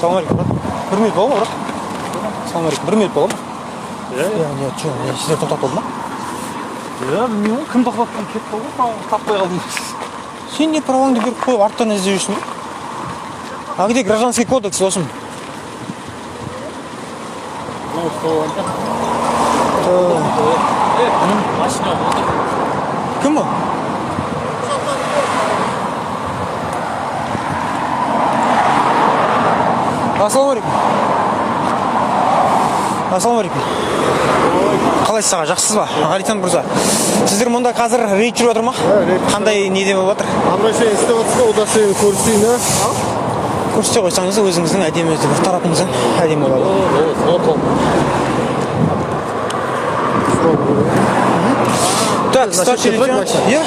Ассалаумалейкум, брат. 1 минут бола ма, брат? Ассалаумалейкум, 1 минут бола ма? Не, что, сіздер тоқтатылды ма? Білмеймін, кім тоқтатқан кетті ғой, таппай қалдым. Сен не праваңды беріп қойып, арттан іздеп жүрсің бе? А где гражданский кодекс, досым? Машина отыр. Кім ол? Ассалаумалейкум. Ассалаумалейкум. Қалайсыз аға, жақсысыз ба? Ғалитан Мырза. Сіздер мұнда қазір рейд жүріп отыр ма? Қандай неде болып жатыр? Обращение істеп отырсыз, удостоверение көрсетейін, а? Көрсете қойсаңыз өзіңіздің әдемі бір тарапыңыздан әдемі болады. Так, старший лейтенант. Сізге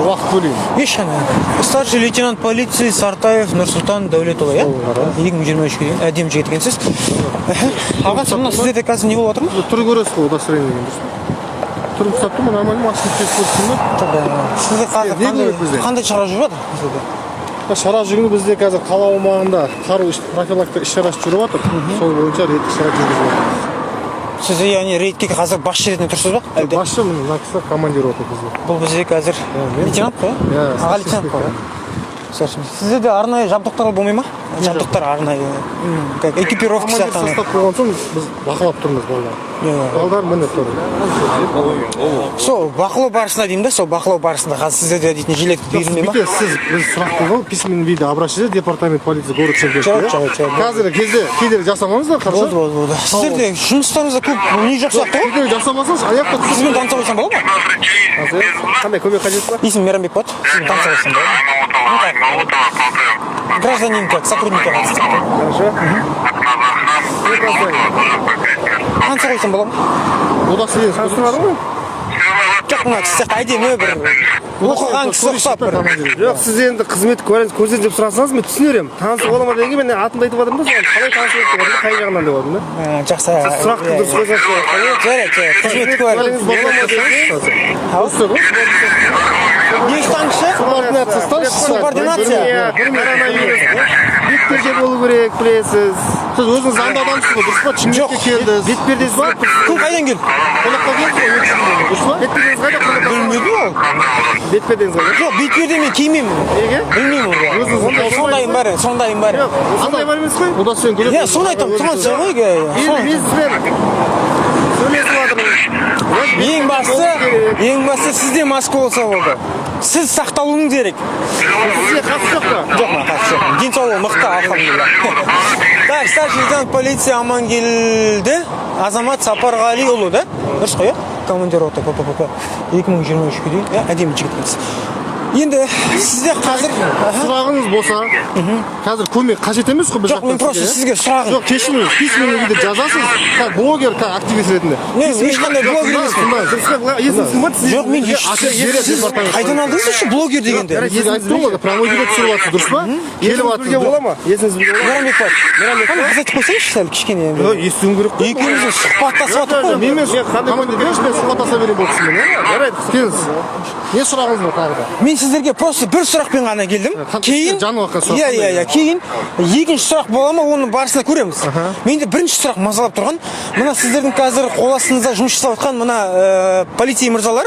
уақыт бөлейін. Ешқандай. Старший лейтенант полиции Сартаев Нұрсұлтан Дәулетұлы, иә? 2023-ге дейін әдемі жігіт екенсіз. Аға, мына сіздерде қазір не болып жатыр ма? Түрі көресіз ғой, удостоверение деген дұрыс. Түрін ұстап тұрмын, нормально машина тез көрсетейін ба? Сізде қазір қандай шара жүріп жатыр? Шара жүргені бізде қазір қала аумағында қару профилактика іс-шарасы жүріп жатыр. Сол бойынша рейдтік шара жүргізіп жатырмыз. Сіз яғни рейдке қазір басшы ретінде тұрсыз ба? Басшы, мына кісі командир отыр бізде. Бұл бізде қазір лейтенант қой? Аға лейтенант қой? Сізде де арнайы жабдықтар болмай ма? Жабдықтар арнайы экипировка сияқты. Командир состав болған соң біз бақылап тұрмыз балалар. Балдар міне тұр. Сол бақылау барысында деймін да, сол бақылау барысында қазір сіздерде дейтін жилетті берілмей ма? Сіз біз сұрақ қойған письменный виде обращайтесь департамент полиции город Шымкентке. Қазір кезде кедергі жасамаңыздар, хорошо? Болды. Сіздерде жұмыстарыңызда көп не жоқ сияқты ғой? Кедергі жасамасаңыз аяққа түсіп. Сізбен таныса қойсам болады ма? Қандай көмек қажет па? Есімім Мейрамбек болады. Сізбен таныса қойсам болады ма? Гражданин как, сотрудника қатысты. Хорошо. Таныса қойсам болады ма? Удостоверение қансы бар ғой? Жоқ, мына кісі сияқты әдемі бір оқыған кісі ұқсап бір. Жоқ, сіз енді қызмет көрсетіп деп сұрасаңыз мен түсінерем. Танысы бола ма дегенге мен атымды айтып жатырмын да, соған қалай танысып деп жатырмын, қай жағынан деп жатырмын да. Жақсы. Сұрақты дұрыс қойсаңыз Жарайды, қызмет не ұстаңызшы? Субординация. Бетперде болу керек, білесіз. Сіз өзіңіз заңды адамсыз ғой, дұрыс па? Шымкентке келдіңіз. Бетпердесі бар. Кім қайдан келді? Қонаққа келдіңіз ғой, дұрыс па? Бетпердеңіз қайда? Білмедім ол. Бетпердеңіз қайда? Жоқ, бетперде мен кимеймін. Неге? Білмеймін ол. Сондайым бар. Сондай бар емес қой? Удостоверение көрсетейін. Иә, соны айтамын. Соған сіз ғой. Бизнесмен сөйлесіп жатырмын. Ең бастысы сізде маска болса болды. Сіз сақталуыңыз керек. Сізге қатысы жоқ па? Жоқ, маған қатысы жоқ. Денсаулығы мықты, алхамдулилля. Так, старший лейтенант полиция Амангелді Азамат Сапарғалиұлы, да? Дұрыс қой, иә? Командир роты, 2023-ге дейін, әдемі жігіт екенсіз. Енді сізде қазір сұрағыңыз болса, қазір көмек қажет емес қой біз жоқ, мен просто сізге сұрағым. Жоқ, кешіріңіз, письменный виде жазасыз, как блогер, как активист ретінде. Мен ешқандай блогер емеспін. Жоқ, мен қайдан алдыңыз үшін блогер дегенде? Сіз айттым ғой, прямой эфирде түсіріп жатсыз, дұрыс па? Келіп Білге бола ма? Есіңіз білге бола ма? Мейрамбек бар. Қандай қыз айтып қойсайыншы сәл кішкене. Естуім керек қой. Екеуміз сұхбаттасып жатырмық қой. Мен командир берші, мен сұхбаттаса берейін бұл кісімен, иә? Жарайды. Келіңіз. Не сұрағыңыз бар тағы да? Мен сіздерге просто бір сұрақпен ғана келдім. Кейін кейін екінші сұрақ бола ма, оның барысында көреміз. Менде бірінші сұрақ мазалап тұрған, мына сіздердің қазір қол астыңызда жұмыс жасап жатқан мына полиция мырзалар,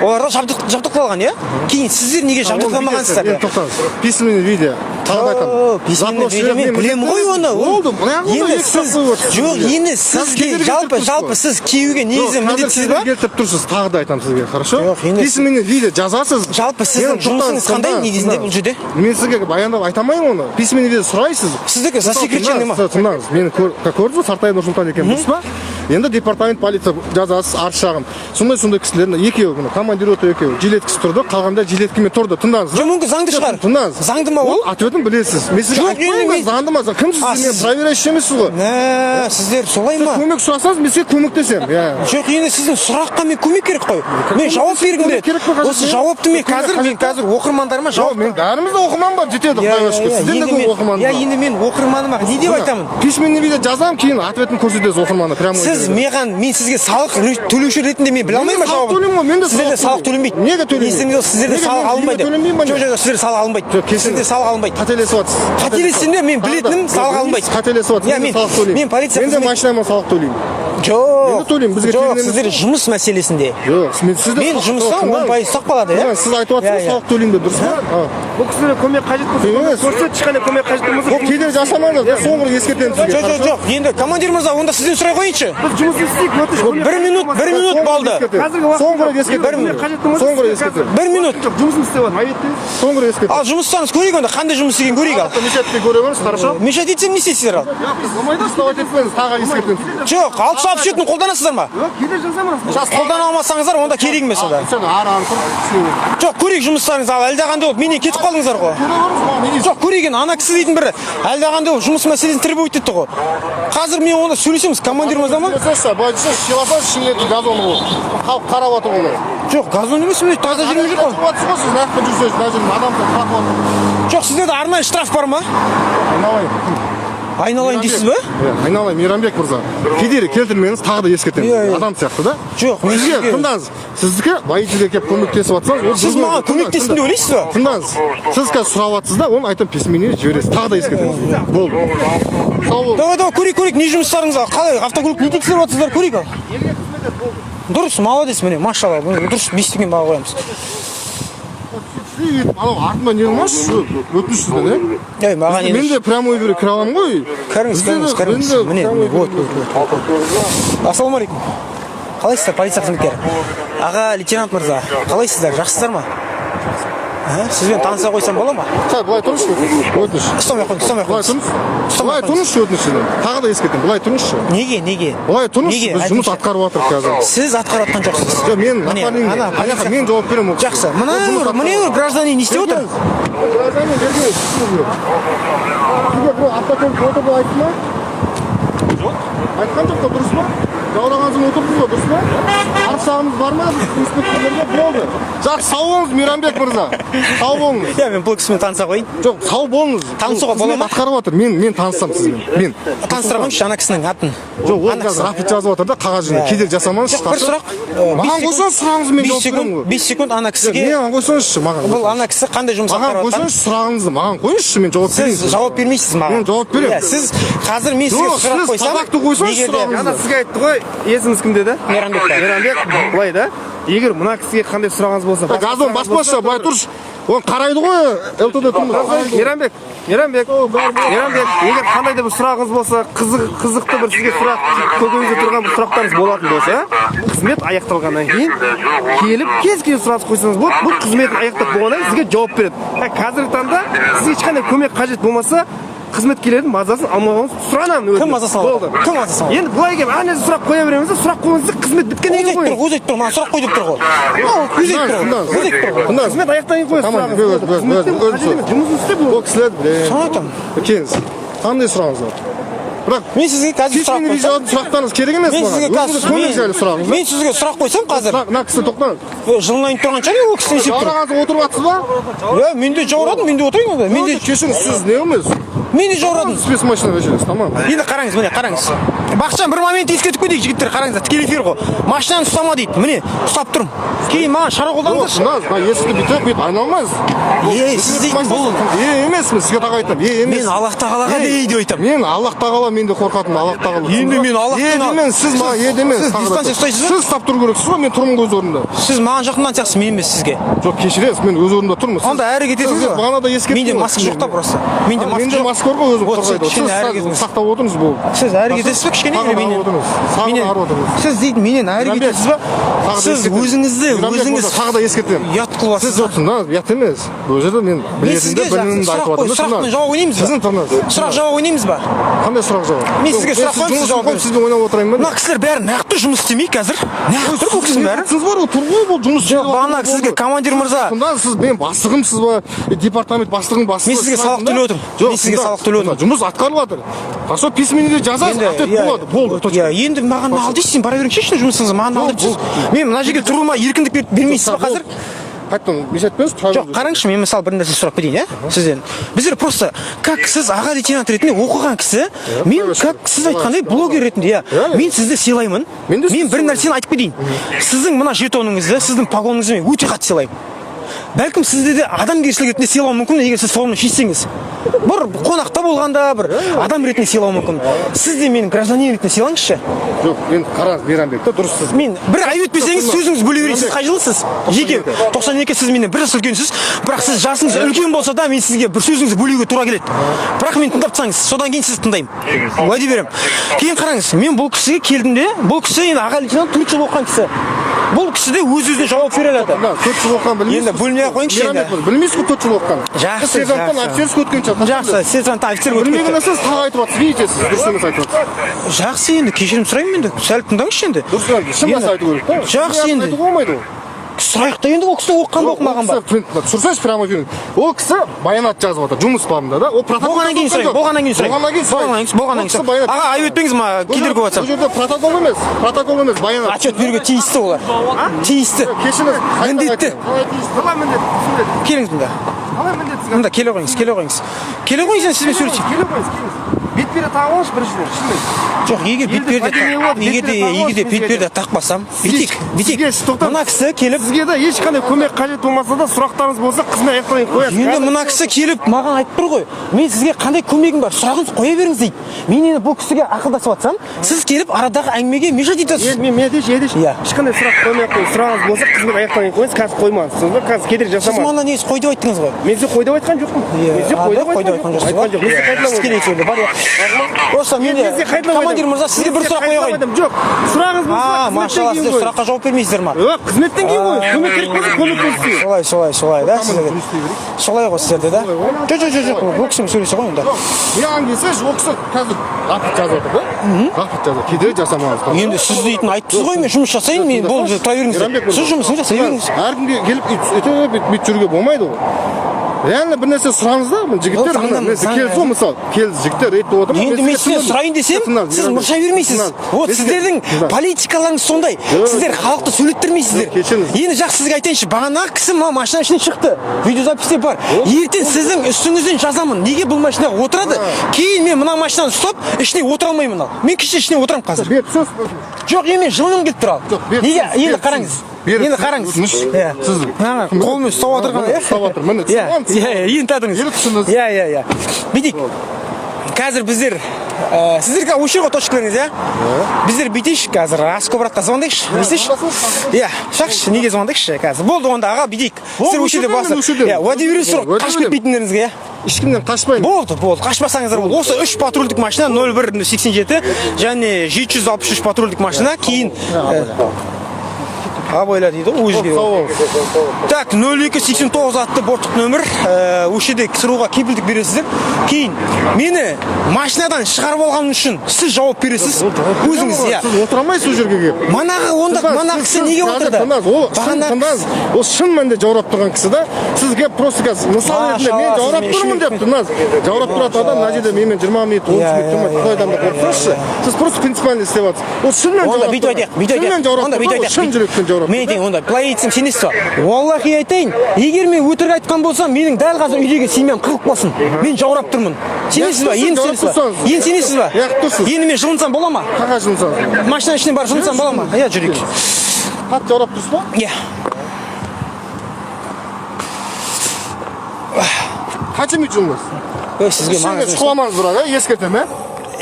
оларға жабдықталған, иә? Кейін сіздер неге жабдықталмағансыздар? Тоқтаңыз. Письменный виде. Тағы да айтамын. Письменный виде мен білемін ғой оны. Болды, енді сіз жоқ, енді сізге жалпы сіз киюге негізі міндетсіз ба? Келтіріп тұрсыз, тағы да айтамын сізге, хорошо? Жоқ, енді письменный виде жазасыз. Жалпы сіздің жұмысыңыз қандай негізінде бұл жерде? Мен сізге баяндап айтамаймын оны. Письменный виде сұрайсыз. Сіздікі засекреченный ма? Тыңдаңыз, мені көрдіңіз ба, Сартаев Нұрсұлтан екен, дұрыс па? Енді департамент полиция жазасыз, арыз шағым. Сондай кісілердің екеуі, командир рота екеуі, жилеткісі тұрды, қалғанда жилеткімен тұрды. Тыңдаңыз. Жоқ, мүмкін заңды шығар. Тыңдаңыз. Заңды ма ол? Ответін білесіз. Мен сізге айтпаймын, заңды ма? Кім сіз? Мен проверяющий емессіз ғой. Сіздер солай ма? Көмек сұрасаңыз, мен сізге көмектесем. Жоқ, енді сіздің сұраққа мен көмек керек қой. Мен жауап бергім келеді. Осы жауапты мен қазір оқырмандарыма жауап. Мен бәрімізде оқырман бар, жетеді, құдай шүкір. Сізден де көп оқырман бар. Енді мен оқырманыма не деп айтамын? Письменный виде жазамын, кейін ответін көрсетесіз оқырманға. сіз мен сізге салық төлеуші ретінде мен біле алмаймын ба салық жауабын? төлеймін ғой, мен де Сіздерде салық төленбейді. Неге төленбейді? Есіңізде сіздерде Неге салық мен алынбайды. төленбеймін ба? Жоқ, сіздерде салық алынбайды. Сіздерде салық алынбайды. Қателесіп жатсыз. Қателессем де мен білетінім салық алынбайды. Қателесіп жатсыз. Иә, салық төлеймін. мен полиция Мен де машинама салық төлеймін. Мен де төлеймін. Бізге Жоқ, төлемейміз. сіздер жұмыс мәселесінде. Жоқ, Мен жұмыстан 10% сақпалады, иә. Сіз айтып жатсыз, салық төлеймін деп дұрыс па? бұл кісілерге көмек қажет болса көрсетші, ешқандай көмек қажет болмаса Ол кедергі жасамаңыз. Соңғы ескертемін сізге. Жоқ. Енді командир мырза, онда сізден сұрай қойыншы. біз жұмыс істейік, өтініш. 1 минут болды. Қазіргі уақытта Соңғы рет ескертемін. қажет болмаса Соңғы рет ескертемін. 1 минут. жұмысын істеп жатыр. Соңғы рет ескертемін. Ал жұмыстарыңыз көрейік онда, қандай жұмыс екенін көрейік ал. Мешетте көре беріңіз, хорошо? Мешат етсем не істейсіздер ал? Болмайды, ұстап етпеңіз, тағы ескертемін. Жоқ, 667-ні қолданасыздар ма? Кейде жасамаңыз. Қолдана алмасаңыздар, онда керек емес онда. Сен ары тұрып Жоқ, көрейік жұмыстарыңыз ал, әлдеқандай болып менен кетіп қалдыңыздар ғой. Жоқ, көрейік енді, ана кісі дейтін бірі әлдеқандай болып жұмыс мәселесін требует етті ғой. Қазір мен онда сөйлесеміз командир мырза ма? Былай десеңіз, сыйласаңыз шынымен газон ғой. Халық қарап отыр ғой. Жоқ, газон емес, мен таза жүріп жүр ғой. Отырсыз ғой, сіз нақты жүрсеңіз, мына жерде адамды қатып отыр. Жоқ, сіздерде арнайы штраф бар ма? Айналайын. Айналайын дейсіз бе? Айналайын, Мейрамбек мырза. Кедергі келтірмеңіз, тағы да ескертемін. Адам сияқты да? Жоқ, мен Сізге сізге тыңдаңыз. Сіздікі водительге келіп көмектесіп жатсаңыз, ол Сіз маған көмектестім деп ойлайсыз ба? Тыңдаңыз. Сіз қазір сұрап жатсыз да, оны айтам письменный жібересіз. Тағы да ескертемін. Болды. Сау бол. Давай, көрейік, не жұмыстарыңыз ал? Қалай, автокөлік не тексеріп жатсыздар, көрейік ал. Дұрыс, молодец, міне, машалла, дұрыс 5-тен баға қоямыз. Анау артынан не қылмашы, өтініш сізден, Ей, маған Мен де прямой бері кіре аламын ғой. Кіріңіз. Міне, вот. Ассалаумағалейкум. Қалайсыздар, полиция қызметкері? Аға, лейтенант мырза, қалайсыздар, жақсысыздар ма? Сізбен таныса қойсам бола ма? Былай тұрыңызшы, өтініш. Ұстамай қойыңыз. Былай тұрыңызшы өтінішінен. Тағы да ескертемін, былай тұрыңызшы. Неге? Былай тұрыңызшы, біз жұмыс атқарып жатырмық қазір. Сіз атқарып жатқан жоқсыз. Жоқ, мен напарник, мен жауап беремін. Жақсы. Мына гражданин не істеп отыр? Гражданин бергеніз. Сізге бір автокөлік отыр деп айтты ма? Жоқ. Айтқан жоқ та, дұрыс па? Жаурағансың отырдыңыз ба, дұрыс па? Аршағымыз бар ма? Инспекторларға болды. Жақсы, сау болыңыз, Мейрамбек мырза. Сау болыңыз. Иә, мен бұл кісімен таныса қойын. Жоқ, сау болыңыз. Танысуға бола ма? Атқарып жатыр. Мен таныссам сізбен. Мен. Таныстыра қойыңызшы ана кісінің атын. Жоқ, ол қазір рапид жазып жатыр да, қағаз жүзінде. Кедергі жасамаңызшы. Бір сұрақ. Маған қойсаңыз сұрағыңызды мен жауап беремін ғой. 5 секунд ана кісіге. Маған қойсаңызшы, маған. Бұл ана кісі қандай жұмыс Маған атқарып жатқан? қойсаңыз сұрағыңызды, маған қойыңызшы, мен жауап берейін. Сіз жауап бермейсіз маған. Мен жауап беремін. Сіз қазір мен сізге сұрақ қойсам, Сабақты қойсаңыз егер де- сұрағыңызды. Ана сізге айтты ғой, есіміңіз кім деді? Мейрамбек. Мейрамбек, былай да. Егер мына кісіге қандай сұрағыңыз болса, Газон баспашы, былай тұршы. Оны қарайды ғой, ЛТД тұрмыз. Мейрамбек, егер қандай да бір сұрағыңыз болса, қызықты бір сізге сұрақ, көкейіңізде тұрған бір сұрақтарыңыз болатын болса, қызмет аяқталғаннан кейін келіп кез келген сұрақ қойсаңыз болады, бұл қызметін аяқтап болғаннан кейін сізге жауап береді. Қазіргі таңда сізге ешқандай көмек қажет болмаса, қызметкерлердің мазасын алмауыңыз сұранамын. Кім мазасын алады? Кім мазасын алады? Енді былай келіп, ана сұрақ қоя береміз да, сұрақ қойыңыз, қызмет біткеннен кейін қойыңыз. Өзі айтып тұр, маған сұрақ қой деп тұр ғой. Өзі айтып тұр ғой. Қызмет аяқтан кейін қойыңыз сұрағыңызды. Жұмысын істеп Ол кісілер Соны айтамын. келіңіз. Қандай сұрағыңыз бар? Бірақ Мен сізге қазір сұрақ кешкен қойсам. сұрақтарыңыз керек емес Мен сізге маған. Өзіңіз көмек жайлы сұрағыңыз. Мен сізге сұрақ қойсам қазір. Мына кісі тоқтаңыз. Жылынайын тұрған шығар, ол кісі есеп тұр. Жаурағансың отырып жатсыз ба? Иә, мен де жаурадым, мен де отырайын онда. Мен де Кешіріңіз, сіз не емес? мен де жаурадым. Спец машина өшіресіз, тамам. Енді қараңыз, міне қараңыз. Бақытжан бір момент ескертіп кетейік жігіттер, қараңыздар, тікелей эфир ғой. Машинаны ұстама дейді. Міне, ұстап тұрмын. Кейін маған шара қолданыңыздаршы. Тыңдаңыз, мына есікті бүйтіп айналмайсыз. Сіз дейтін бұл. Емеспін, сізге тағы айтамын. Емес. Мен Аллах тағалаға дейді айтамын. Мен Аллах тағала, мен де қорқатынмын, Аллах тағала. Енді мен Аллахтан Демен, сіз маған демен. Сіз дистанция ұстайсыз ба? Сіз ұстап тұру керексіз ғой, мен тұрмын өз орнымда. Сіз маған жақындан сияқтысыз, мен емес сізге. Жоқ, кешіресіз, мен өз орнымда тұрмын. Онда әрі кетесіз ғой. Бағана да ескерттім. Менде маска жоқ та просто. Менде маска бар ғой, өзім Вот, қорғайды. кішкене әрі Сіз кетіңіз. сақтап отырыңыз бұл. Сіз әрі кетесіз бе кішкене менен? Сағын арып отырыңыз. Сіз дейді менен әрі кетесіз ба? Сіз өзіңізді тағы да ескертемін. ұят қылып Сіз жатсыз. жоқсың да, ұят емес. Бұл жерде мен білетінді білімімді айтып жатырмын. Сұрақпен жауап ойнаймыз ба? Сіздің тыңдаңыз. Сұрақ жауап ойнаймыз ба? Қандай сұрақ жауап? Мен сізге сұрақ қойып сіз жауап беріңіз. Сізбен ойнап отырайын ба? Мына кісілер бәрі нақты жұмыс істемей қазір. Нақты бұл кісінің бәрі. Сіз бар ғой, тұр ғой бұл жұмыс. Жоқ, бағана сізге командир мырза. Сонда сіз мен бастығымсыз ба? Департамент бастығының бастығы. Мен сізге салық төлеп отырмын. Мен сізге салық төлеп отырмын. Жұмыс атқарылып жатыр. Хорошо, письменде жазасыз, ответ болады. Болды. Иә, енді маған ал дейсіз, сен бара беріңізші жұмысыңызға. Маған ал дейсіз. Мен мына жерге тұруыма еркіндік бермейсіз ба қазір? қайтадан неше айтпаңыз, тағы Жоқ, қараңызшы, мен мысалы бір нәрсе сұрап кетейін, иә? Сізден. Біздер просто как сіз аға лейтенант ретінде оқыған кісі, мен как сіз айтқандай блогер ретінде, иә, мен сізді сыйлаймын. Мен бір нәрсені айтып кетейін. Сіздің мына жетоныңызды, сіздің погоныңызды мен өте қатты сыйлаймын. Бәлкім сізді де адамгершілік ретінде сыйлау мүмкін, егер сіз соны шешсеңіз. Бір қонақта болғанда бір адам ретінде сыйлау мүмкін. Сіз де менің гражданин ретінде сыйлаңызшы. жоқ, енді қараңыз Мейрамбек та дұрыс сіз. Мен бір ай өтпесеңіз сөзіңіз бөле бересіз. Қай жылысыз? Жеке 92 сіз менен бір жас үлкенсіз. Бірақ сіз жасыңыз үлкен болса да мен сізге бір сөзіңізді бөлуге тура келеді. Бірақ мен тыңдап тұрсаңыз, содан кейін сізді тыңдаймын. Уәде беремін. Кейін қараңыз, мен бұл кісіге келдім де, бұл кісі енді аға лейтенант 4 жыл оқыған кісі. Бұл кісі де өз-өзіне жауап бере алады. 4 жыл оқыған білмейсіз. Енді бөлмей қойыңызшы енді. Білмейсіз ғой 4 жыл оқыған. Жақсы, сержанттан жақсы. офицерский өткен шығар. Жақсы, сержант офицер өтіп Білмеген кетті. нәрсені тағы айтып жатсыз, видите сіз, дұрыс емес айтып жатсыз. Жақсы енді, кешірім сұраймын енді. Сәл тыңдаңызшы енді. Дұрыс енді, шын нәрсе айту керек та. Жақсы енді. Айтуға болмайды ғой. Сұрайық та енді, ол кісі оқыған ба оқымаған ба? Түсірсеңіз прямо эфирін. Ол кісі баянат жазып жатыр, жұмыс бабында да. Ол протокол Болғаннан кейін сұрайық, болғаннан кейін сұрайық. Болғаннан кейін сұрайық. Аға, айып етпеңіз ма, кедергі болып Бұл жатсам. жерде протокол емес, баянат. Отчет беруге тиісті олар. Тиісті. Кешіріңіз, Міндетті. қалай міндетті? Келіңіз мұнда. Қалай міндетті? Мұнда келе қойыңыз, келе қойыңыз. Келе қойыңыз, енді сізбен сөйлесейік. Келе қойыңыз. Бетперде тағып алыңызшы біріншіден, шынымен. Жоқ, егер бетперде бетперде тақпасам, бүйтейік. Мына кісі келіп, Сізге де ешқандай көмек қажет болмаса да сұрақтарыңыз болса қызмет аяқталайын қоясыз. енді мына кісі келіп маған айтып тұр ғой, мен сізге қандай көмегім бар, сұрағыңыз қоя беріңіз дейді. Мен енді бұл кісіге ақылдасып жатсам, сіз келіп арадағы әңгімеге мешать етесіз. Мен едеш, Иә. ешқандай сұрақ қоймай ақ қойыңыз. Сұрағыңыз болса қызмет аяқталайын қоясыз, қазір қоймаңыз. Түсінесіз ба? Қазір кедергі Сіз жасамаңыз. маған негізі қой деп айттыңыз ғой. Мен сізге қой деп айтқан жоқпын. Мен сізге қой деп айтқан жоқпын. Айтқан жоқпын. Сіз келейік жерде, бар иә. Осы мен де командир мырза сізге бір сұрақ қоя қойын. Жоқ, сұрағыңыз болса Машалла, сіздер сұраққа жауап бермейсіздер ма? Жоқ, қызметтен кейін қойыңыз. Көмек керек болса көмек көрсетейін. Солай да сіздерге. Солай ғой сіздерде да. Жоқ, бұл кісімен сөйлесе ғой енді. Маған келсе, ол кісі қазір рапорт жазып отыр да? Рапорт жазып, кедергі жасамаңыз. Енді сіз дейтін айттыңыз ғой, мен жұмыс жасайын, мен бұл тұра беріңіз. Сіз жұмысын жасай беріңіз. Әркімге келіп бүйтіп жүруге болмайды ғой. Реально бір нәрсе сұраңыз да, жігіттер, келсі мысалы, келсі жігіттер рейд болып отыр. Енді мен сізден сұрайын десем, сіз мұрша бермейсіз. Вот сіздердің политикаларыңыз сондай. Сіздер халықты сөйлеттірмейсіздер. Енді жақсы сізге айтайыншы, бағанағы кісі мына машина ішінен шықты. Видеозаписте бар. Ертең сіздің үстіңізден жазамын. Неге бұл машинаға отырады? Кейін мен мына машинаны ұстап, ішіне отыра алмаймын ал. Мен кеше ішіне отырамын қазір. Беріп сөз. Жоқ, мен жылым келіп тұр ал. Неге? Енді қараңыз. Енді қараңыз. Сіз қолмен ұстап отырған, иә? ұстап отыр. Міне Енді тадыңыз. Иә. Бүйтейік. Қазір біздер сіздерге осы жерге точкаларыңыз, иә? Біздер бүйтейікші қазір Аскобратқа звондайықшы. Естейші? Иә, шақшы, неге звондайықшы қазір. Болды онда аға бүйтейік. Сіздер осы жерде басып. Иә, уәде бересіз ғой, қашып кетпейтіндеріңізге, иә? Ешкімнен қашпаймын. Болды. Қашпасаңыздар болды. Осы 3 патрульдік машина 0187 және 763 патрульдік машина кейін Абайла дейді ғой, өзге. Так, 0289 атты борттық нөмір. Өшеде кісіруға кепілдік бересіздер. Кейін мені машинадан шығарып алған үшін сіз жауап бересіз. Өзіңіз, иә. Сіз отыра алмайсыз ол жерге келіп. Манағы кісі неге отырды? Ол шын мәнінде жаурап тұрған кісі да. Сізге просто қазір мысал ретінде мен жаурап тұрмын деп тұрмыз. Жаурап тұратын адам мына жерде менімен 20 минут 30 минут тұрмайды. Құдай адамды қорқытыңызшы. Сіз просто принципиально істеп жатсыз. Ол шынымен жаурап. Мен айтайын, онда былай айтсам сенесіз ба? Аллахи айтайын, егер мен өтірік айтқан болсам, менің дәл қазір үйдегі семьям қырылып қалсын. Мен жаурап тұрмын. Сенесіз ба? Енді сенесіз ба? Енді мен жылынсам бола ма? Қаға жылынсам? Машина ішінен барып жылынсам бола ма? Иә, жүрейік. Қатты жаурап тұрсыз ба? Иә. Қанша минут жылынасыз? Сізге маңызды. Шұқыламаңыз бірақ, ескертемін,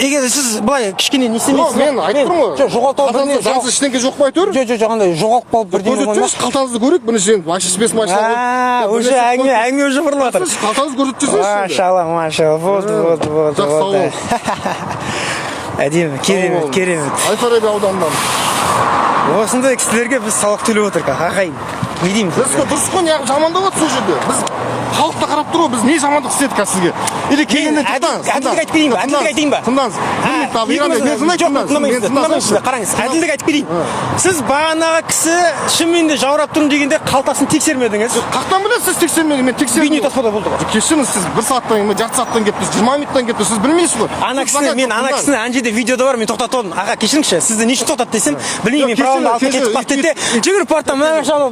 егер сіз былай кішкене не істемейсіз. Мен айтып тұрмын ғой. Жоқ, жоғалтып алып заңсыз ештеңке жоқ па әйтеуір? Жоқ, андай жоғалып қалып бірдеңе болмай ма? Қалтаңызды көрейік, біріншіден машина машина. Уже әңгіме уже бұрылып жатыр. Қалтаңызды көрсетіп жүрсеңіз. Машалла. Болды. Әдемі, керемет. Әл-Фараби ауданынан. Осындай кісілерге біз салық төлеп отырмыз, ағайын. Не дейміз? Дұрыс қой, неғып жамандап отырсыз ол жерде. Біз халықта қарап тұр ғой, біз не жамандық істедік қазір сізге. Или келгеннен әділдік айтайын ба? Тыңдаңыз. Қараңыз, әділдік айтып кетейін. Сіз бағанағы кісі шынымен де жаурап тұрмын дегенде қалтасын тексермедіңіз. Қақтан білесіз сіз тексермедіңіз? Мен тексердім. Бейнетаспада болды ғой. Кешіріңіз, сіз 1 сағаттан кейін, жарты сағаттан келіпсіз, 20 минуттан келіпсіз, сіз білмейсіз ғой. Ана кісіні ана жерде видеода бар, мен тоқтатып алдым. Аға, кешіріңізші, сізді не үшін тоқтатты десем, білмеймін, мен правамды алып кетіп қалды деді. Жүгіріп бардым,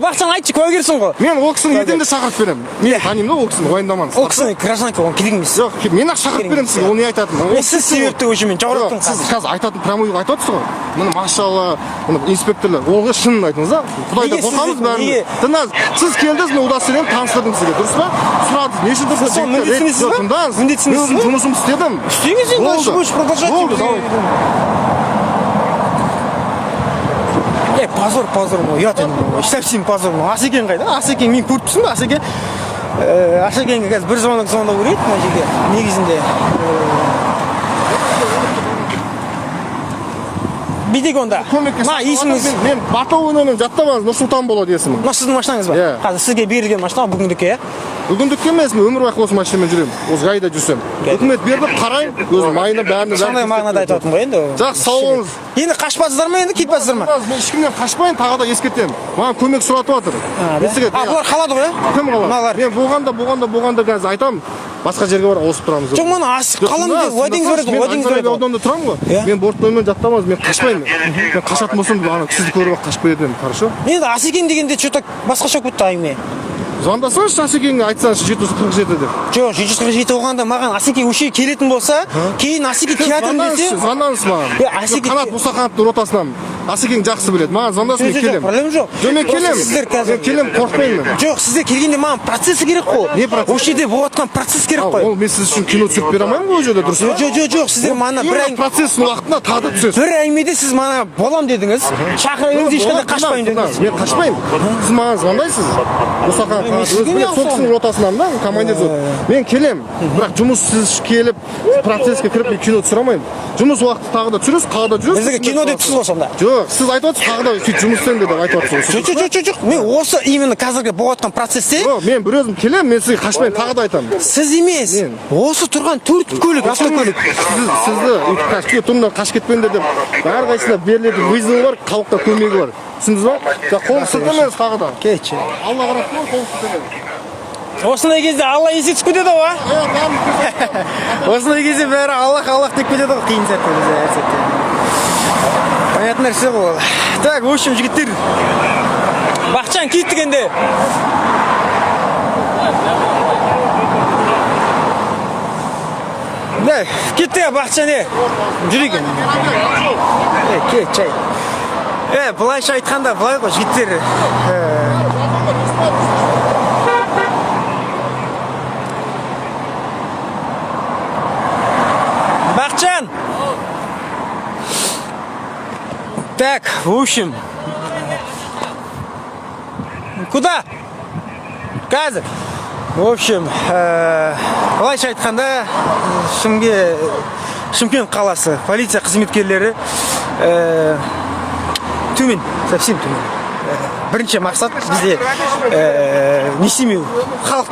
бақшаны айтшы, куәгерсің ғой. Мен ол кісіні ертең де шақырып беремін. Мен танимын да ол кісіні, уайымдамаңыз. Ол кісінің гражданка, оған керек емес. Жоқ, мен ақ шақырып беремін сізге, ол не айтатын. Сіз себепті уже мен жауаптың Сіз қазір айтатын прямой айтып отырсыз ғой. Міне машалла, міне инспекторлар, олға шынын айтыңыз да. Құдайда қорқамыз бәрін. Тыңдаңыз, сіз келдіңіз, мен удостоверением таныстырдым сізге, дұрыс па? Сұрадыңыз, неше дұрыс? Сол міндеттісіз ба? Мен жұмысымды істедім. Істеңіз енді, дальше будешь продолжать. Позор, ұят енді, совсем позор. Асекең қайда? Асекең, мен көріппісің ба, Асеке? Асекеңге қазір бір звонок көреді, мына жерге, негізінде. Бидек онда. Ма, есіміңіз? Мен батыл өнімін жаттамаңыз, Нұрсұлтан болады есімім. Мына сіздің машинаңыз ба? Қазір сізге берілген машина бүгіндікке, иә? Бүгіндікке емес, мен өмір бақи осы машинамен жүремін. Осы ғайда жүрсем. Үкімет берді, қарайын, өзім майына бәріне. Сондай мағынада айтып отырмын ғой енді. Жақсы, сау болыңыз. Енді қашпасыздар ма енді, кетпасыздар ма? Мен ешкімнен қашпайын, тағы да ескертемін. Маған көмек сұратып жатыр. Бұлар қалады ғой, иә? Кім қалады? Мен болғанда қазір айтамын. Басқа жерге бар, ауысып тұрамыз. Жоқ, мана қалам деп, уәдеңіз береді ғой, уәдеңіз береді ғой. Мен ауданда тұрамын ғой. Мен бортпенмен жаттамaz, мен қашпаймын. Мен қашатын болсам, сізді көріп қашпай едім, хорошо? Енді Асекең дегенде что-то басқаша кетті әңгіме. Звондасаңызшы Асекеңе, айтсаңызшы 747 деп. Жоқ, 747 болғанда маған Асеке өше келетін болса, кейін Асеке келатырмын десе. Звондаңыз маған. Қанат Мұсақановтың ротасынан. Асекең жақсы біледі. Маған звондасын, мен келем. Проблема жоқ. Мен келем, қорқпаймын мен. Жоқ, сіздер келгенде маған процесі керек қой. Не процесс? Осы жерде болыватқан процесс керек қой. Ол мен сіз үшін кино түсіріп бере алмаймын ғой ол жерде, дұрыс па? Жоқ, сіздер мана бір процесстің уақытында тағы да түсесіз. бір әңгімеде сіз мана болам дедіңіз. Шақырыңыз, ешқандай қашпаймын дедіңіз. Мен қашпаймын. Сіз маған звондайсыз. Мұсақанов сол кісінің ротасынан да, командир зот. Мен келем, бірақ жұмыссыз келіп, процесске кіріп, мен кино түсіре алмаймын. Жұмыс уақыты тағы да түсіресіз, қағда жүресіз. Бізге кино деп түсіз ғой сонда. Жоқ, сіз айтып отырсыз, тағы да сөйтіп жұмыс істейін деп айтып отырсыз. Жоқ. Мен осы именно қазіргі болыватқан процесте. Мен бір өзім келем, мен сізге қашпаймын, тағы да айтамын. Сіз емес. Осы тұрған 4 көлік, автокөлік. Сізді қашып тұрмын, қашып кетпеңдер деп әрқайсысына берілетін вызовы бар, халыққа көмегі бар. Түсіндіңіз ба? Қол сілтемеңіз тағы да. Кетші. Алла қарап қой, қол сілтемеңіз. Осындай кезде Алла есе түсіп кетеді ғой. Осындай кезде бәрі Аллах деп кетеді ғой, қиын сәтте бізде әр сәтте. Понятный нәрсе ғой. Так, в общем, жігіттер. Бақытжан кеттік енді. Да, кетті Бақытжан, жүрейік. Кет, чай. Былайша айтқанда, былай ғой, жігіттер. Бақытжан! Так, в общем. Куда? Қазір. В общем, былайша айтқанда, Шымкент қаласы полиция қызметкерлері төмен, совсем төмен. Бірінші мақсат бізде не істемеу, халық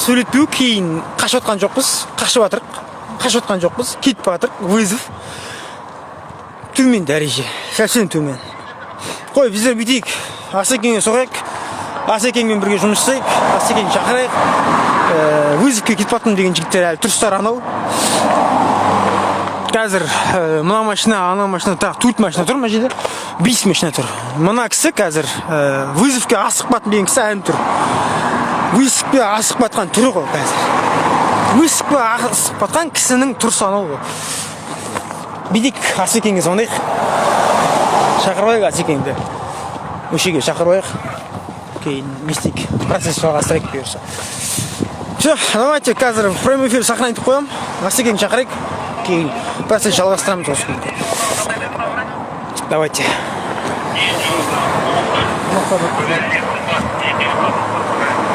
сөйлетпеу, кейін қашып отқан жоқпыз, кетіп жатыр, вызов. Төмен дәреже, совсем төмен. Қой, біздер бүйтейік, Асекеңе соғайық, Асекеңмен бірге жұмыс істейік, Асекең шақырайық. Вызовке кетіп жатырмын деген жігіттер әлі тұрыстар анау. Қазір мына машина, ана машина, тағы 4 машина тұр, мына жерде 5 машина тұр. Мына кісі қазір вызовке асықпатын деген кісі әлі тұр. Вызовке асықпатқан түрі ғой қазір. Вызовке асықпатқан кісінің тұрысы анау ғой. Бидек Асекеңге звондайық. Шақырбайық Асекеңді. Өшеге шақырбайық. Кейін мистик процесс жалғастырайық бұйырса. Все, давайте қазір прямой эфир сохранитіп қоям. Асекеңді шақырайық. Кейін процесс жалғастырамыз осы күнде. Давайте.